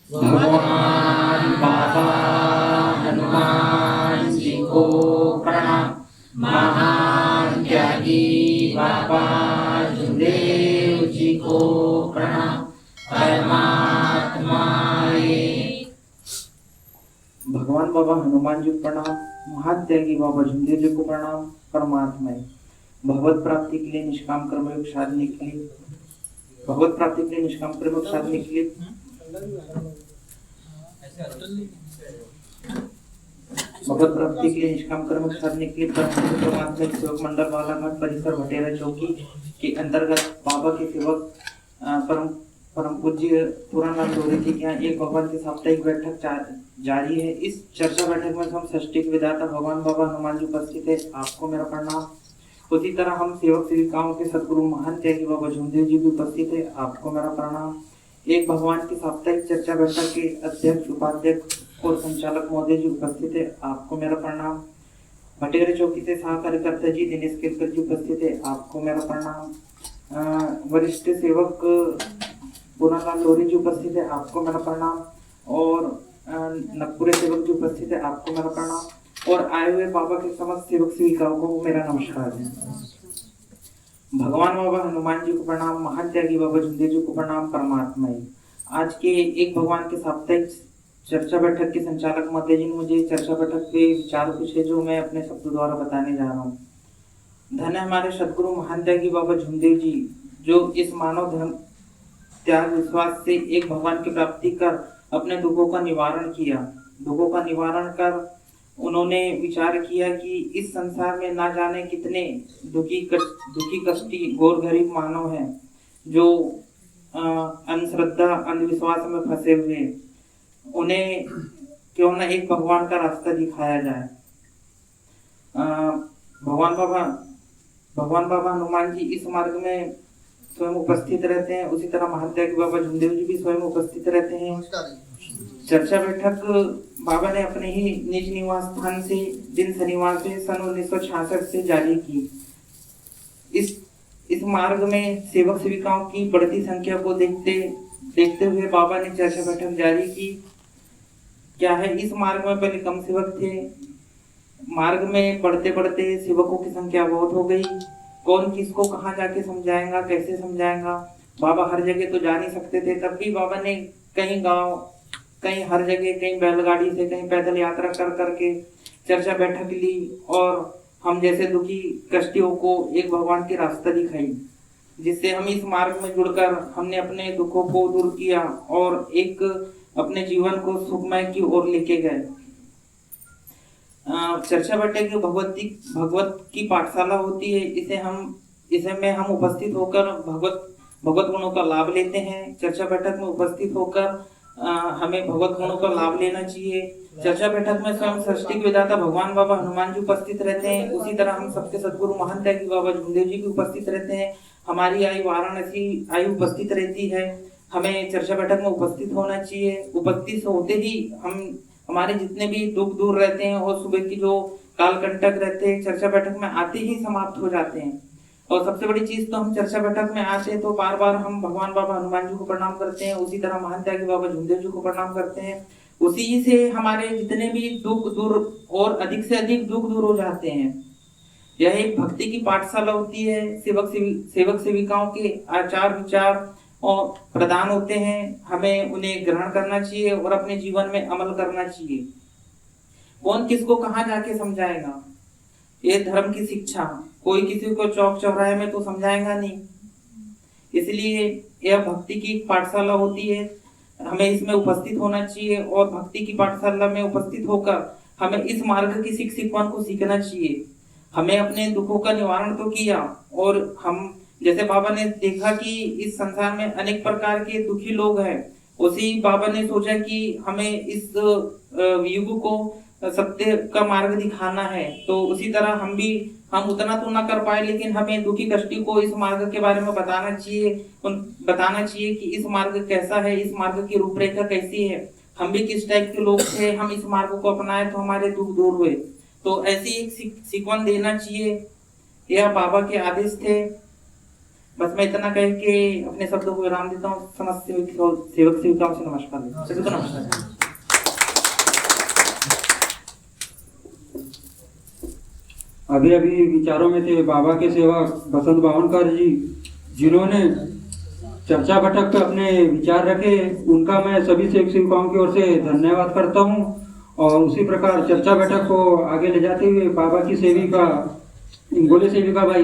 भगवान बाबा हनुमान जी को प्रणाम। महान त्यागी बाबा जुदेव जी को प्रणाम। परमात्मा एक। भगवान बाबा हनुमान जी को प्रणाम। महान त्यागी बाबा जुदेव जी को प्रणाम। परमात्मा एक। भगवत प्राप्ति के लिए निष्काम कर्मयोग साधने के लिए भगवत प्राप्ति के लिए निष्काम कर्मयोग साधने के लिए भगवत प्राप्ति के लिए निष्काम कर्मयोग साधने के लिए परमात्मा सेवक मंडल बालाघाट परिसर भटेरा चौकी के अंतर्गत बाबा के सेवक परम पूज्य पूरनलाल लोरी जी के यहाँ एक भगवान की साप्ताहिक बैठक जारी है। इस चर्चा बैठक में हम षष्ठी के विधाता भगवान बाबा हनुमान जी उपस्थित है। आपको मेरा प्रणाम। उसी तरह हम सेवक सेविकाओं के सदगुरु महान त्यागी बाबा झुमदेव जी भी उपस्थित है। आपको मेरा प्रणाम। एक भगवान की साप्ताहिक चर्चा बैठक के अध्यक्ष उपाध्यक्ष और संचालक महोदय जी उपस्थित है। आपको मेरा प्रणाम। भटेरे चौकी से सह कार्यकर्ता जी दिनेश केलकर जी उपस्थित है। आपको मेरा प्रणाम। वरिष्ठ सेवक पूरनलाल लोरी जी उपस्थित है। आपको मेरा प्रणाम। और नगपुरे सेवक जी उपस्थित है। आपको मेरा प्रणाम। और आए हुए बाबा के समस्त सेवक सेविकाओं को मेरा नमस्कार है। भगवान बाबा हनुमान जी को प्रणाम। महान त्यागी बाबा झुमदेव जी को प्रणाम। परमात्मा एक। आज के एक भगवान के साप्ताहिक चर्चा बैठक के संचालक महोदय जी ने मुझे चर्चा बैठक पे विचार पूछे जो मैं अपने शब्दों द्वारा बताने जा रहा हूँ। धन है हमारे सदगुरु महान त्यागी बाबा झुमदेव जी जो इस मानव धर्म त्याग विश्वास से एक भगवान की प्राप्ति कर अपने दुखों का निवारण किया। दुखों का निवारण कर उन्होंने विचार किया कि इस संसार में ना जाने कितने दुखी कष्टी घोर गरीब मानव हैं जो अंधश्रद्धा अंधविश्वास में फंसे हुए। उन्हें क्यों ना एक भगवान का रास्ता दिखाया जाए। भगवान बाबा हनुमान जी इस मार्ग में स्वयं उपस्थित रहते हैं। उसी तरह महान त्यागी बाबा झुमदेव जी भी स्वयं उपस्थित रहते हैं। चर्चा बैठक बाबा ने अपने ही निज निवास स्थान से दिन शनिवार से सन 1966 से जारी की। इस मार्ग में सेवक सेविकाओं की बढ़ती संख्या को देखते हुए बाबा ने चर्चा बैठक जारी की। क्या है, इस मार्ग में पहले कम सेवक थे। मार्ग में बढ़ते बढ़ते सेवकों की संख्या बहुत हो गई। कौन किसको कहाँ जाके समझाएगा, कैसे समझाएगा। बाबा हर जगह तो जा नहीं सकते थे। तब भी बाबा ने कहीं गांव, कहीं हर जगह, कहीं बैलगाड़ी से, कहीं पैदल यात्रा कर करके चर्चा बैठक ली और हम जैसे दुखी कष्टियों को एक भगवान की रास्ता दिखाई, जिससे हम इस मार्ग में जुड़कर हमने अपने दुखों को दूर किया और एक अपने जीवन को सुखमय की ओर लेके गए। चर्चा बैठक भगवत की पाठशाला होती है। इसे में हम उपस्थित होकर भगवत गुणों का लाभ लेते हैं। चर्चा बैठक में उपस्थित होकर हमें भगवत गुणों का लाभ लेना चाहिए। चर्चा बैठक में स्वयं सृष्टि के विधाता भगवान बाबा हनुमान जी उपस्थित रहते हैं। उसी तरह हम सबके सदगुरु महान त्यागी बाबा झुमदेव जी भी उपस्थित रहते हैं। हमारी आई वाराणसी आई उपस्थित रहती है। हमें चर्चा बैठक में उपस्थित होना चाहिए। उपस्थित होते ही हमारे जितने भी दुख दूर रहते हैं और सुबह की जो कालकंटक रहते हैं चर्चा बैठक में आते ही समाप्त हो जाते हैं। और सबसे बड़ी चीज तो हम चर्चा बैठक में आते हैं तो बार बार हम भगवान बाबा हनुमान जी को प्रणाम करते हैं। उसी तरह महान त्यागी बाबा झुमदेव जी को प्रणाम करते हैं। उसी से हमारे जितने भी दुख दूर और अधिक से अधिक दुख दूर हो जाते हैं। यह एक भक्ति की पाठशाला होती है। सेवक सेविकाओं के आचार विचार और प्रदान होते हैं। हमें उन्हें ग्रहण करना चाहिए और अपने जीवन में अमल करना चाहिए। कौन किसको कहाँ जाके समझाएगा। ये धर्म की शिक्षा कोई किसी को चौक चौराहे में तो समझाएगा नहीं। इसलिए यह भक्ति की पाठशाला होती है। हमें इसमें उपस्थित होना चाहिए और भक्ति की पाठशाला में उपस्थित होकर हमें इस मार्ग की शिक्षण को सीखना चाहिए। हमें अपने दुखों का निवारण तो किया और हम जैसे बाबा ने देखा कि इस संसार में अनेक प्रकार के दुखी लोग हैं, उसी बाबा ने सोचा कि हमें इस युग को सत्य का मार्ग दिखाना है। तो उसी तरह हम उतना तो ना कर पाए, लेकिन हमें दुखी कष्टी को इस मार्ग के बारे में बताना चाहिए कि इस मार्ग कैसा है, इस मार्ग की रूपरेखा कैसी है, हम भी किस टाइप के लोग थे, हम इस मार्ग को अपनाए तो हमारे दुख दूर हुए। तो ऐसी एक सीक्वेंस देना चाहिए। यह बाबा के आदेश थे। बस मैं इतना कह के अपने शब्दों को विराम देता हूँ। समस्त सेवक सेविकाओं से नमस्कार। सभी को नमस्कार। अभी अभी विचारों में थे बाबा के सेवक बसंत बावनकर जी, जिन्होंने चर्चा बैठक पे अपने विचार रखे। उनका मैं सभी सेवक सेविकाओं की ओर से धन्यवाद करता हूँ। और उसी प्रकार चर्चा बैठक को आगे ले जाते हुए बाबा की सेविका बोले सेविका भाई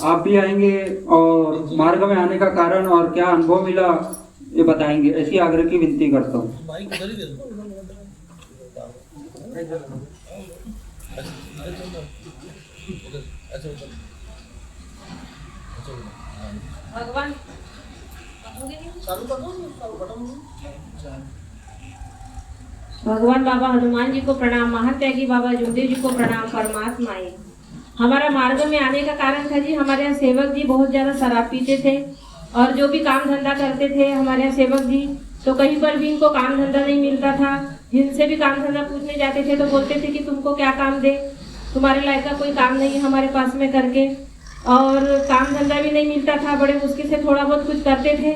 आप भी आएंगे और मार्ग में आने का कारण और क्या अनुभव मिला ये बताएंगे, ऐसी आग्रह की विनती करता हूँ। भगवान बाबा हनुमान जी को प्रणाम, महान त्यागी बाबा जुमदेव जी को प्रणाम। परमात्माएं, हमारा मार्ग में आने का कारण था जी, हमारे यहाँ सेवक जी बहुत ज़्यादा शराब पीते थे और जो भी काम धंधा करते थे हमारे यहाँ सेवक जी, तो कहीं पर भी इनको काम धंधा नहीं मिलता था। जिनसे भी काम धंधा पूछने जाते थे तो बोलते थे कि तुमको क्या काम दे, तुम्हारे लायक का कोई काम नहीं है हमारे पास में करके। और काम धंधा भी नहीं मिलता था, बड़े मुश्किल से थोड़ा बहुत कुछ करते थे,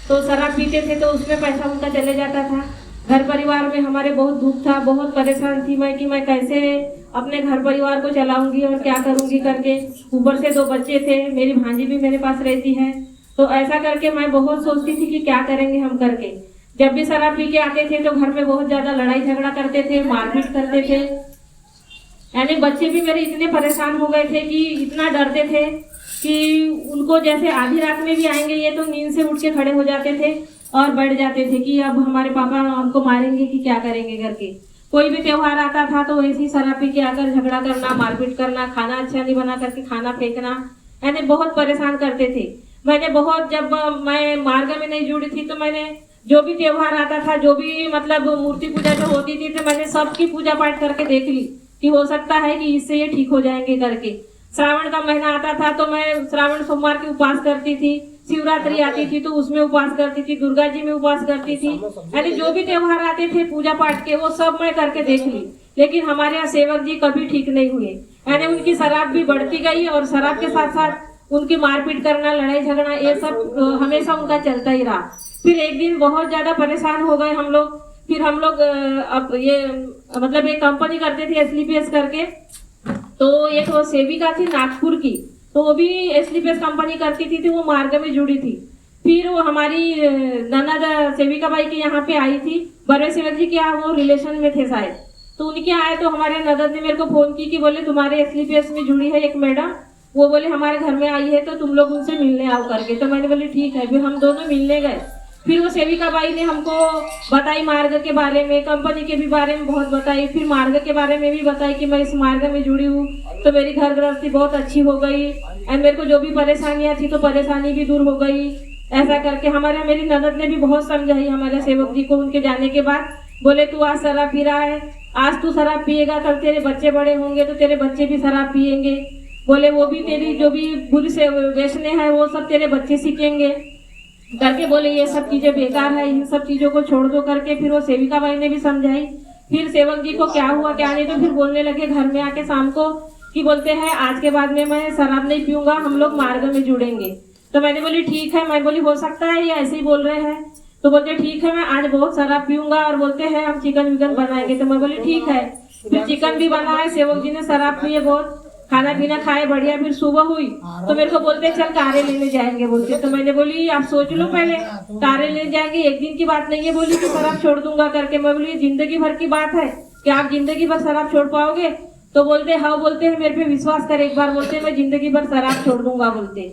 तो शराब पीते थे तो उसमें पैसा उनका चले जाता था। घर परिवार में हमारे बहुत दुख था, बहुत परेशान थी मैं कि मैं कैसे अपने घर परिवार को चलाऊंगी और क्या करूंगी करके। ऊपर से 2 बच्चे थे, मेरी भांजी भी मेरे पास रहती है, तो ऐसा करके मैं बहुत सोचती थी कि क्या करेंगे हम करके। जब भी शराब पी के आते थे तो घर में बहुत ज्यादा लड़ाई झगड़ा करते थे, मारपीट करते थे। यानी बच्चे भी मेरे इतने परेशान हो गए थे कि इतना डरते थे कि उनको जैसे आधी रात में भी आएंगे ये तो नींद से उठ के खड़े हो जाते थे और बैठ जाते थे कि अब हमारे पापा हमको मारेंगे कि क्या करेंगे करके। कोई भी त्योहार आता था तो ऐसी शराब पी के आकर झगड़ा करना, मारपीट करना, खाना अच्छा नहीं बना करके खाना फेंकना, यानी बहुत परेशान करते थे। मैंने बहुत, जब मैं मार्ग में नहीं जुड़ी थी तो मैंने जो भी त्योहार आता था, जो भी मतलब मूर्ति पूजा जो होती थी, तो मैंने सबकी पूजा पाठ करके देख ली कि हो सकता है कि इससे ये ठीक हो जाएंगे करके। श्रावण का महीना आता था तो मैं श्रावण सोमवार की उपवास करती थी, शिवरात्रि आती थी तो उसमें उपवास करती थी, दुर्गा जी में उपवास करती थी, यानी जो भी त्योहार आते थे पूजा पाठ के वो सब मैं करके देख ली। लेकिन हमारे यहाँ सेवक जी कभी ठीक नहीं हुए, यानी उनकी शराब भी बढ़ती गई और शराब के साथ साथ उनकी मारपीट करना, लड़ाई झगड़ा, ये सब हमेशा उनका चलता ही रहा। फिर एक दिन बहुत ज्यादा परेशान हो गए हम लोग। फिर हम लोग अब ये मतलब एक कंपनी करते थे SLPS करके, तो एक वो सेविका थी नागपुर की, तो वो भी SLPS कंपनी करती थी, तो वो मार्ग में जुड़ी थी। फिर वो हमारी ननद सेविका बाई के यहाँ पे आई थी, बड़े सेवक जी के यहाँ वो रिलेशन में थे शायद, तो उनके आए तो हमारे ननद ने मेरे को फोन की कि बोले तुम्हारे SLPS में जुड़ी है एक मैडम, वो बोले हमारे घर में आई है तो तुम लोग उनसे मिलने आओ करके। तो मैंने बोली ठीक है। फिर हम दोनों मिलने गए। फिर वो सेविका बाई ने हमको बताई मार्ग के बारे में, कंपनी के भी बारे में बहुत बताई, फिर मार्ग के बारे में भी बताई कि मैं इस मार्ग में जुड़ी हूँ तो मेरी घर गृहस्थी बहुत अच्छी हो गई एंड मेरे को जो भी परेशानियां थी तो परेशानी भी दूर हो गई। ऐसा करके मेरी ननद ने भी बहुत समझाई हमारे सेवक जी को। उनके जाने के बाद बोले तू आज शराब पी रहा है, आज तू शराब पिएगा, कल तेरे बच्चे बड़े होंगे तो तेरे बच्चे भी शराब पिएंगे। बोले वो भी तेरी जो भी बुरी से बेचने हैं वो सब तेरे बच्चे सीखेंगे करके। बोले ये सब चीजें बेकार है, इन सब चीजों को छोड़ दो करके। फिर वो सेविका बाई ने भी समझाई। फिर सेवक जी को क्या हुआ क्या नहीं, तो फिर बोलने लगे घर में आके शाम को कि बोलते हैं आज के बाद में मैं शराब नहीं पीऊंगा, हम लोग मार्ग में जुड़ेंगे। तो मैंने बोली ठीक है। मैं बोली हो सकता है ये ऐसे ही बोल रहे हैं, तो बोलते ठीक है मैं आज बहुत शराब पीऊंगा और बोलते हैं हम चिकन विकन बनाएंगे। तो मैं बोली ठीक है। फिर चिकन भी बनाए, सेवक जी ने शराब पिए, बहुत खाना पीना खाए बढ़िया। फिर सुबह हुई तो मेरे को बोलते चल कारे लेने जाएंगे बोलते। तो मैंने बोली आप सोच लो पहले, कारे लेने जाएंगे, एक दिन की बात नहीं है बोली कि शराब छोड़ दूंगा करके। मैं बोली जिंदगी भर की बात है कि आप जिंदगी भर शराब छोड़ पाओगे? तो बोलते हाँ, बोलते हैं मेरे पे विश्वास कर एक बार, बोलते मैं जिंदगी भर शराब छोड़ दूंगा बोलते।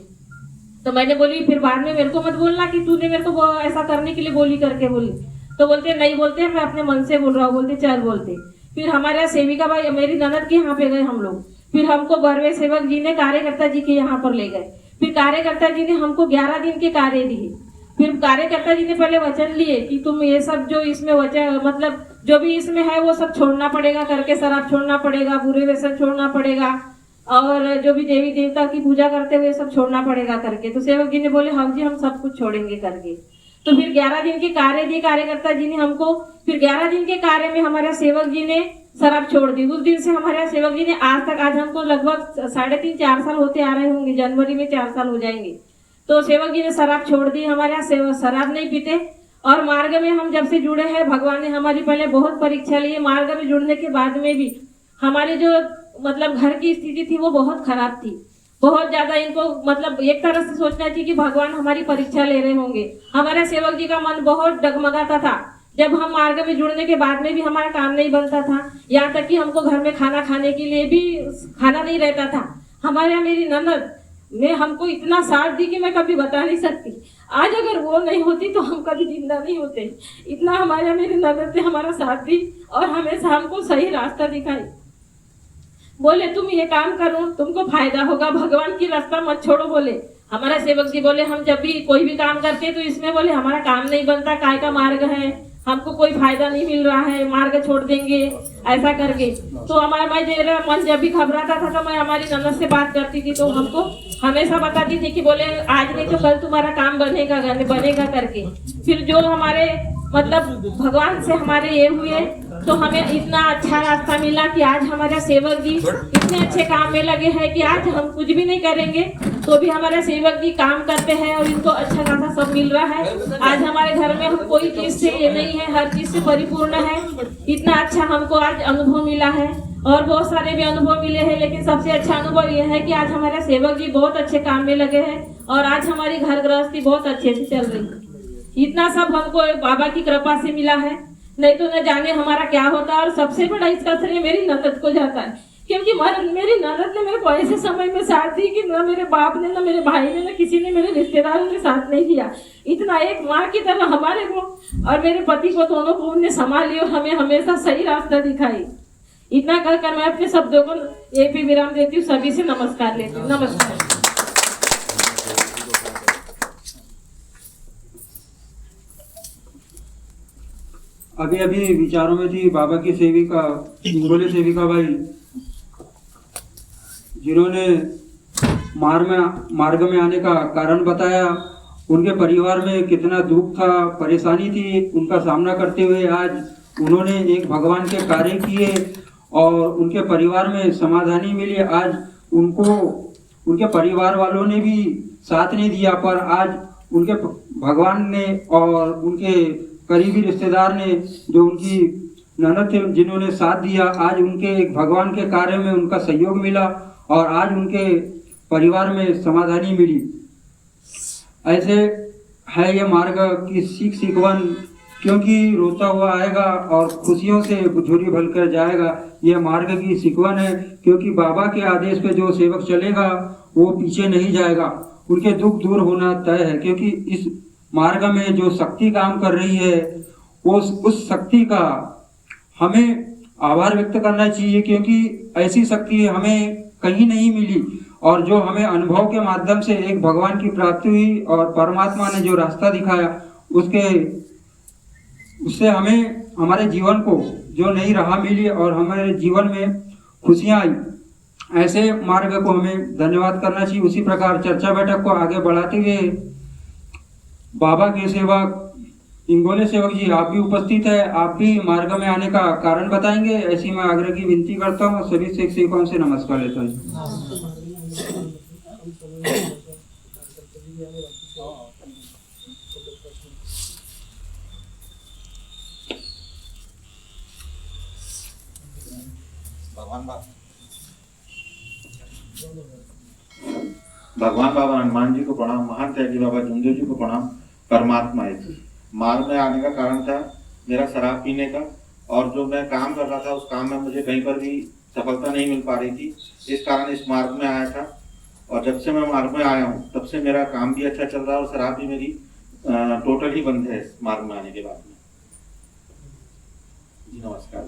तो मैंने बोली फिर बाद में मेरे को मत बोलना कि तूने मेरे को ऐसा करने के लिए बोली करके बोली। तो बोलते नहीं, बोलते मैं अपने मन से बोल रहा हूँ बोलते चल बोलते। फिर हमारे यहाँ सेविका भाई मेरी ननद के यहाँ पे गए हम लोग। फिर हमको बरवे सेवक जी ने कार्यकर्ता जी के यहाँ पर ले गए। फिर कार्यकर्ता जी ने हमको 11 दिन के कार्य दिए। फिर कार्यकर्ता जी ने पहले वचन लिए कि तुम ये सब जो इसमें वचन मतलब जो भी इसमें है वो सब छोड़ना पड़ेगा करके, शराब छोड़ना पड़ेगा, बुरे व्यसन छोड़ना पड़ेगा और जो भी देवी देवता की पूजा करते हुए सब छोड़ना पड़ेगा करके। तो सेवक जी ने बोले हाँ जी हम सब कुछ छोड़ेंगे करके। तो फिर 11 दिन के कार्य दिए कार्यकर्ता जी ने हमको। फिर 11 दिन के कार्य में हमारे सेवक जी ने शराब छोड़ दी। उस दिन से हमारे सेवक जी ने आज तक, आज हमको लगभग 3.5-4 साल होते आ रहे होंगे, जनवरी में 4 साल हो जाएंगे। तो सेवक जी ने शराब छोड़ दी। हमारे यहाँ सेवक शराब नहीं पीते। और मार्ग में हम जब से जुड़े हैं, भगवान ने हमारी पहले बहुत परीक्षा ली है। मार्ग में जुड़ने के बाद में भी हमारी जो मतलब घर की स्थिति थी वो बहुत खराब थी, बहुत ज्यादा। इनको मतलब एक तरह से सोचना चाहिए कि भगवान हमारी परीक्षा ले रहे होंगे। हमारे सेवक जी का मन बहुत डगमगाता था। जब हम मार्ग में जुड़ने के बाद में भी हमारा काम नहीं बनता था, यहाँ तक कि हमको घर में खाना खाने के लिए भी खाना नहीं रहता था। हमारे यहाँ मेरी ननद ने हमको इतना साथ दी कि मैं कभी बता नहीं सकती। आज अगर वो नहीं होती तो हम कभी जिंदा नहीं होते। इतना हमारे यहाँ मेरी ननद ने हमारा साथ दी और हमेशा हमको सही रास्ता दिखाई। बोले तुम ये काम करो, तुमको फायदा होगा, भगवान की रास्ता मत छोड़ो। बोले हमारा सेवक जी बोले हम जब भी कोई भी काम करते हैं तो इसमें बोले हमारा काम नहीं बनता, काय का मार्ग है, हमको कोई फायदा नहीं मिल रहा है, मार्ग छोड़ देंगे ऐसा करके। तो मेरा मन जब भी घबराता था तो मैं हमारी ननद से बात करती थी, तो हमको हमेशा बताती थी कि बोले आज नहीं तो कल तुम्हारा काम बनेगा करके। फिर जो हमारे मतलब भगवान से हमारे ये हुए तो हमें इतना अच्छा रास्ता मिला कि आज हमारे सेवक जी इतने अच्छे काम में लगे हैं कि आज हम कुछ भी नहीं करेंगे तो भी हमारे सेवक जी काम करते हैं और इनको अच्छा खासा सब मिल रहा है। आज हमारे घर में हम कोई चीज से ये नहीं है, हर चीज से परिपूर्ण है। इतना अच्छा हमको आज अनुभव मिला है और बहुत सारे भी अनुभव मिले हैं, लेकिन सबसे अच्छा अनुभव यह है कि आज हमारे सेवक जी बहुत अच्छे काम में लगे हैं और आज हमारी घर गृहस्थी बहुत अच्छे से चल रही है। इतना सब हमको बाबा की कृपा से मिला है, नहीं तो न जाने हमारा क्या होता। और सबसे बड़ा इसका श्रेय मेरी ननद को जाता है, क्योंकि मेरी ननद ने मेरे को ऐसे समय में साथ दी कि न मेरे बाप ने, न मेरे भाई ने, न किसी ने, मेरे रिश्तेदारों ने साथ नहीं दिया। इतना एक माँ की तरह हमारे को और मेरे पति को दोनों को उन्होंने संभाली और हमें हमेशा सही रास्ता दिखाई। इतना कहकर मैं अपने शब्दों को यहीं पे विराम देती हूँ। सभी से नमस्कार लेती हूँ। नमस्कार। अभी अभी विचारों में थी बाबा की सेविका, इंगोले सेविका भाई, जिन्होंने मार्ग में आने का कारण बताया। उनके परिवार में कितना दुख था, परेशानी थी, उनका सामना करते हुए आज उन्होंने एक भगवान के कार्य किए और उनके परिवार में समाधानी मिली। आज उनको उनके परिवार वालों ने भी साथ नहीं दिया, पर आज उनके भगवान ने और उनके करीबी रिश्तेदार ने, जो उनकी ननद थे जिन्होंने साथ दिया, आज उनके एक भगवान के कार्य में उनका सहयोग मिला और आज उनके परिवार में समाधानी मिली। ऐसे है ये मार्ग की सीखवन, क्योंकि रोता हुआ आएगा और खुशियों से झोली भरकर जाएगा। यह मार्ग की सीखवन है, क्योंकि बाबा के आदेश पे जो सेवक चलेगा वो पीछे नहीं जाएगा। उनके दुख दूर होना तय है, क्योंकि इस मार्ग में जो शक्ति काम कर रही है उस शक्ति का हमें आभार व्यक्त करना चाहिए, क्योंकि ऐसी शक्ति हमें कहीं नहीं मिली और जो हमें अनुभव के माध्यम से एक भगवान की प्राप्ति हुई और परमात्मा ने जो रास्ता दिखाया उससे हमें हमारे जीवन को जो नई राह मिली और हमारे जीवन में खुशियाँ आई। ऐसे मार्ग को हमें धन्यवाद करना चाहिए। उसी प्रकार चर्चा बैठक को आगे बढ़ाते हुए बाबा के सेवक इंगोले सेवक जी, आप भी उपस्थित है, आप भी मार्ग में आने का कारण बताएंगे। ऐसी मैं आग्रह की विनती करता हूँ। सभी शिक्षकों से नमस्कार लेता हूँ। भगवान बाबा हनुमान जी को प्रणाम, महान त्यागी बाबा जुमदेव जी को प्रणाम। परमात्मा एक मार्ग में आने का कारण था मेरा शराब पीने का, और जो मैं काम कर रहा था उस काम में मुझे कहीं पर भी सफलता नहीं मिल पा रही थी। इस कारण इस मार्ग में आया था और जब से मैं मार्ग में आया हूँ तब से मेरा काम भी अच्छा चल रहा है और शराब भी मेरी टोटल ही बंद है इस मार्ग में आने के बाद में। जी नमस्कार।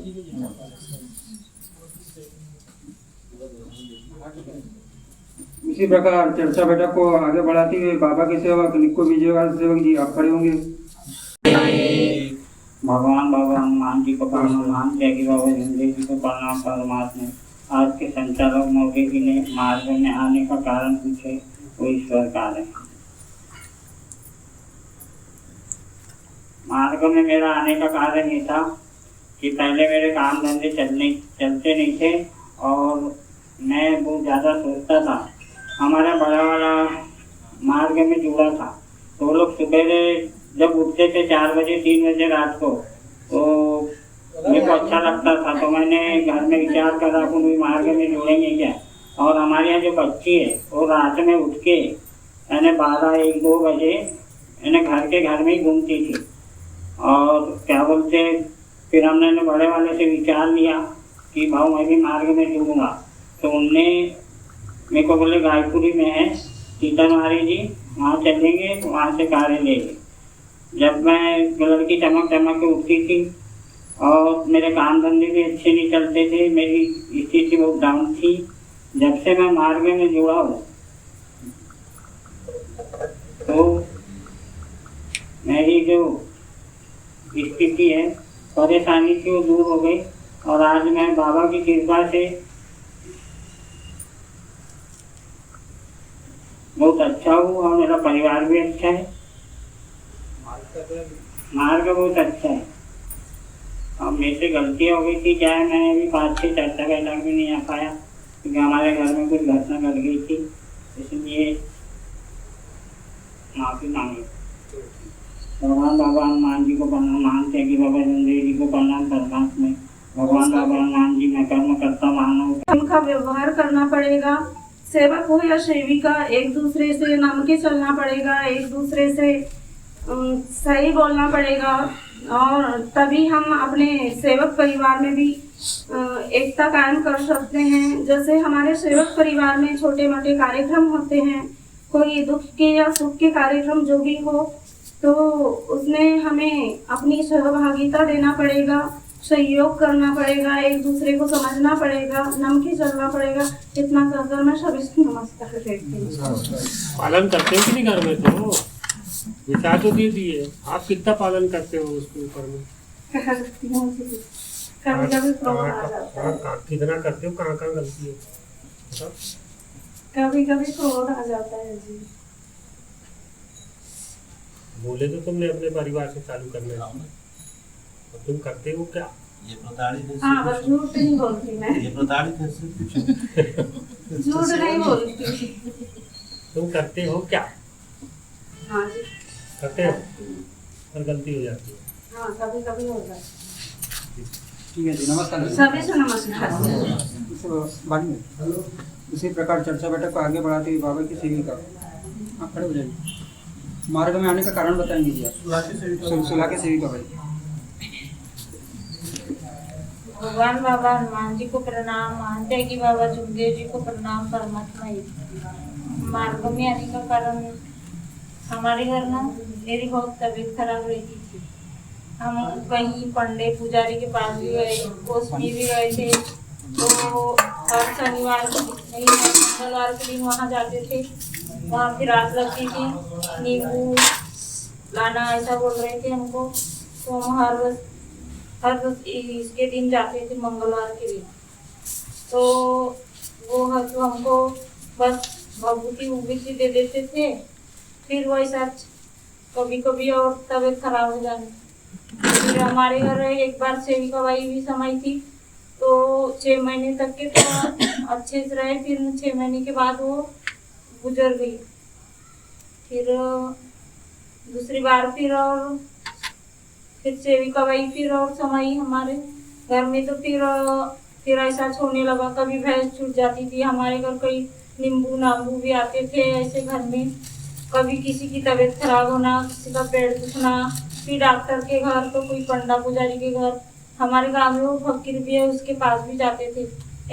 इसी प्रकार चर्चा बैठक को आगे बढ़ाते हुए बाबा के सेवक निक्को विजयवाल सेवक जी आप खड़े होंगे। भगवान बाबा हनुमान जी को प्रणाम, महान त्यागी बाबा जुमदेव जी को प्रणाम। परमात्मा आज के संचालक मौके जी ने मार्ग में आने का कारण पूछे, वो ईश्वर कार्य है। मार्ग में मेरा आने का कारण ये था कि पहले मेरे काम धंधे चलते नहीं थे और मैं बहुत ज़्यादा सोचता था। हमारा बड़ा वाला मार्ग में जुड़ा था। तो वो लोग सवेरे जब उठते थे 4 बजे 3 बजे रात को, तो मेरे को अच्छा लगता था। तो मैंने घर में विचार करा कि भी मार्ग में जुड़ेंगे क्या। और हमारे यहाँ जो बच्ची है वो रात में उठ के यानी 12, 1, 2 बजे यानी घर के घर में ही घूमती थी। और क्या बोलते, फिर हमने बड़े वाले से विचार लिया कि भाऊ मैं भी मार्ग में जुड़ूंगा। तो उनने मेरे को बोले गायपुरी में है सीतानवारी जी, वहाँ चलेंगे, वहाँ से कार्य लेंगे। जब मैं लड़की चमक चमक के उठती थी और मेरे काम धंधे भी अच्छे नहीं चलते थे, मेरी स्थिति बहुत डाउन थी। जब से मैं मार्ग में जुड़ा हूँ तो मेरी जो स्थिति है, परेशानी थी, वो दूर हो गई। और आज मैं बाबा की कृपा से बहुत अच्छा हूँ और मेरा परिवार भी अच्छा है। मार्ग बहुत अच्छा है। अब मेरे से गलती हो गई थी, क्या है, मैं अभी 5-6 चर्चा बैठक में नहीं आ पाया क्योंकि हमारे घर में कुछ घटना घट गई थी, इसलिए माफी मांगी। भगवान बाबा हनुमान जी को प्रणाम, महान त्यागी बाबा जुंदेव जी को प्रणाम, परमात्मा में भगवान बाबा हनुमान जी मैं कर्म करता मानव। उनका व्यवहार करना पड़ेगा, सेवक हो या सेविका एक दूसरे से नम के चलना पड़ेगा, एक दूसरे से सही बोलना पड़ेगा। और तभी हम अपने सेवक परिवार में भी एकता कायम कर सकते हैं। जैसे हमारे सेवक परिवार में छोटे मोटे कार्यक्रम होते हैं, कोई दुख के या सुख के कार्यक्रम जो भी हो, तो उसमें हमें अपनी सहभागिता देना पड़ेगा, सहयोग करना पड़ेगा, एक दूसरे को समझना पड़ेगा, नम के चलना पड़ेगा। इतना कहकर मैं सभी नमस्कार करती हूँ। पालन करते हो कि नहीं घर में? तो विचार तो दे दिए, आप कितना पालन करते हो उसके ऊपर में? कभी कभी क्रोध आ जाता है, कितना करते हो, कहाँ कहाँ गलती है? कभी कभी क्रोध आ जाता है जी। बोले तो तुमने अपने परिवार से चालू करना है, तो तुम करते हो क्या? ये प्रताड़ित है। हाँ, बस झूठ नहीं बोलती मैं, ये प्रताड़ित है सिर्फ। झूठ नहीं बोलती। तुम करते हो क्या? हाँ जी, करते हो और गलती हो जाती है। हाँ, कभी कभी हो जाता है। ठीक है जी, नमस्कार। सभी से नमस्कार। इसी प्रकार चर्चा बैठक को आगे बढ़ाते हुए बाबा की सेविका, आप खड़े हो जाइए। मार्ग में आने का कारण बताएंगे जी आप। सुला के सेविका भाई। भगवान बाबा हनुमान जी को प्रणाम, महान त्यागी बाबा जुमदेव जी को प्रणाम, परमात्मा जी। मार्ग में आने का कारण हमारे घर ना मेरी बहुत तबीयत खराब रहती थी। हम कहीं पंडे पुजारी के पास भी गए, कोसमी भी गए थे। तो हर शनिवार नहीं, मंगलवार के दिन वहाँ जाते थे। वहाँ फिर रात लगती थी, नींबू लाना ऐसा बोल रहे थे हमको। तो हम हर रोज इसके दिन जाते थे, मंगलवार के दिन। तो वो तो हमको बस भभूति उभूति दे देते थे। फिर वही सच कभी कभी और तबीयत खराब हो जाती। फिर हमारे घर एक बार सेविका बाई भी समाई थी, तो 6 महीने तक के तो अच्छे से रहे। फिर 6 महीने के बाद वो गुजर गई। फिर दूसरी बार फिर सेविका बाई फिर और समाई हमारे घर में। तो फिर ऐसा होने लगा, कभी भैंस छूट जाती थी हमारे घर, कोई नींबू नांबू भी आते थे ऐसे घर में। कभी किसी की तबीयत खराब होना, किसी का पेट दुखना, फिर डॉक्टर के घर, तो कोई पंडा पुजारी के घर। हमारे गांव में वो फकीर भी है, उसके पास भी जाते थे।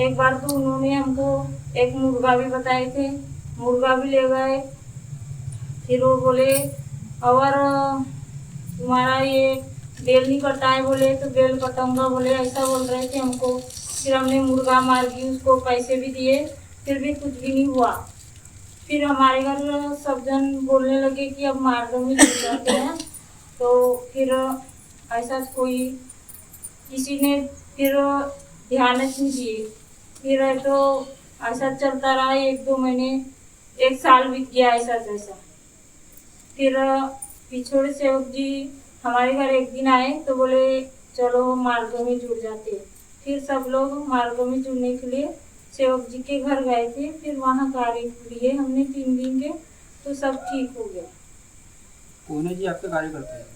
एक बार तो उन्होंने हमको एक मुर्गा भी बताए थे, मुर्गा भी ले गए। फिर वो बोले और तुम्हारा ये बेल नहीं कटा है, बोले तो बेल कटाऊंगा, बोले ऐसा बोल रहे थे हमको। फिर हमने मुर्गा मार दी, उसको पैसे भी दिए, फिर भी कुछ भी नहीं हुआ। फिर हमारे घर सब जन बोलने लगे कि अब मार्ग में जुड़ जाते हैं। तो फिर ऐसा कोई किसी ने फिर ध्यान नहीं दिए। फिर तो ऐसा चलता रहा, 1-2 महीने, 1 साल बीत गया ऐसा जैसा। फिर पिछोड़े सेवक जी हमारे घर एक दिन आए, तो बोले चलो मार्ग में जुड़ जाते हैं। फिर सब लोग मार्ग में जुड़ने के लिए सेवक जी के घर गए थे। फिर वहाँ कार्य लिए हमने 3 दिन के। तो सब ठीक हो गया। कौन है जी आपके कार्यकर्ता है?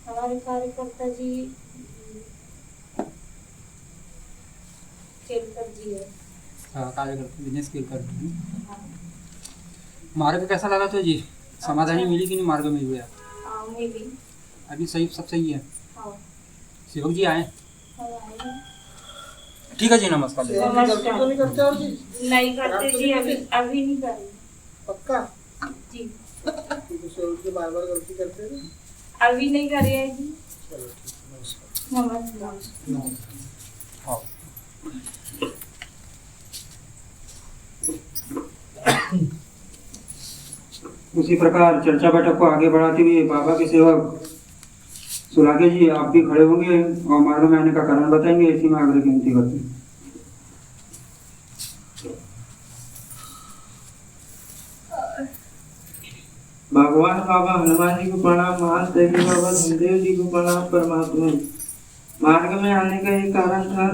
हमारे कार्यकर्ता जी केलकर जी है। हाँ, कार्यकर्ता दिनेश केलकर जी। मार्ग कैसा लगा था जी? समाधानी मिली कि नहीं मार्ग में हुआ? मिली। अभी सही, सब सही है? हाँ। सेवक जी आए? हाँ, आए। ठीक है जी, नमस्कार। नहीं करते जी, अभी नहीं कर रही। पक्का जी बार बार गलती करते हैं। अभी नहीं कर रही है जी। चलो ठीक है, नमस्कार। नमस्कार। हाँ। उसी प्रकार चर्चा बैठक को आगे बढ़ाते हुए बाबा के सेवक सुलागे जी आप भी खड़े होंगे और मार्ग में आने का कारण बताएंगे। इसी में आग्रह की विनती करते हैं। भगवान बाबा हनुमान जी को प्रणाम, महान त्यागी बाबा धनदेव जी को प्रणाम। परमात्मा मार्ग में आने का एक कारण था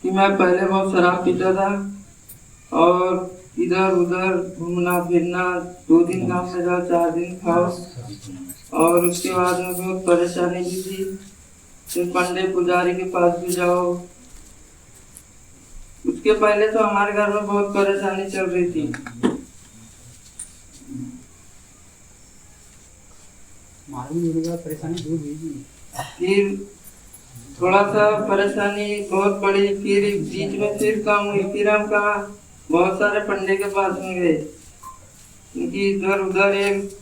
कि मैं पहले बहुत शराब पीता था और इधर उधर घूमना फिरना, 2 दिन काम में जाओ 4 दिन खाओ, और उसके बाद में बहुत परेशानी भी थी। फिर पंडित पुजारी के पास भी जाओ। उसके पहले तो हमारे घर में बहुत परेशानी चल रही थी। परेशानी दूर हुई जी। फिर थोड़ा सा परेशानी बहुत बड़ी, फिर बीच में फिर कम हुई। फिर हम कहा बहुत सारे पंडित के पास में गए, क्योंकि इधर उधर एक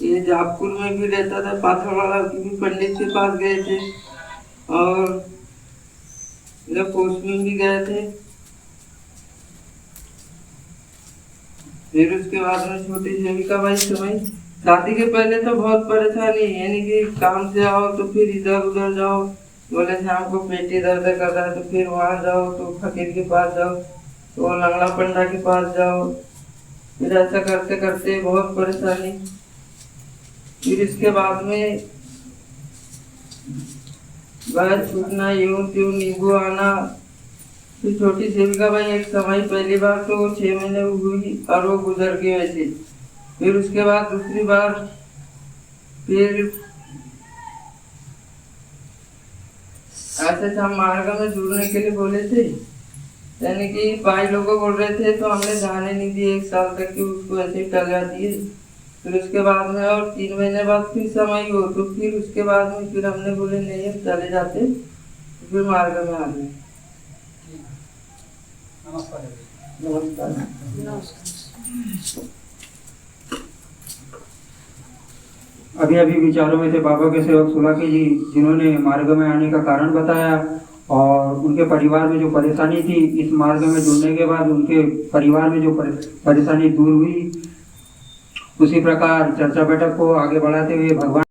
ये जापपुर में भी रहता था पाथर वाला, भी पंडित के पास गए थे, और इधर कोच में भी गए थे। फिर उसके बाद में छोटी सेविका भाई समय शादी के पहले तो बहुत परेशानी, यानी कि काम से आओ तो फिर इधर उधर जाओ, बोले शाम को पेटी दर्द कर रहा है तो फिर वहाँ जाओ, तो फकीर के पास जाओ, तो लंगड़ा पंडा के पास जाओ। फिर ऐसा करते करते बहुत परेशानी। फिर इसके बाद में गैस छूटना, यूं त्यों नींबू आना। फिर छोटी सेविका भाई एक समय पहली बार तो 6 महीने हुई और वो गुजर गई वैसे। फिर उसके बाद दूसरी बार फिर ऐसे हम मार्ग में जुड़ने के लिए बोले थे, यानी कि भाई लोगों बोल रहे थे, तो हमने जाने नहीं दिए 1 साल तक कि उसको ऐसे ही टलवा दिए। फिर उसके बाद में और 3 महीने बाद फिर समय हो, तो फिर उसके बाद में फिर हमने बोले नहीं हम चले जाते, तो फिर मार्ग में आ गए। नमस्कार। अभी अभी विचारों में थे बाबा के सेवक सुलाके जी, जिन्होंने मार्ग में आने का कारण बताया और उनके परिवार में जो परेशानी थी, इस मार्ग में जुड़ने के बाद उनके परिवार में जो परेशानी दूर हुई। उसी प्रकार चर्चा बैठक को आगे बढ़ाते हुए भगवान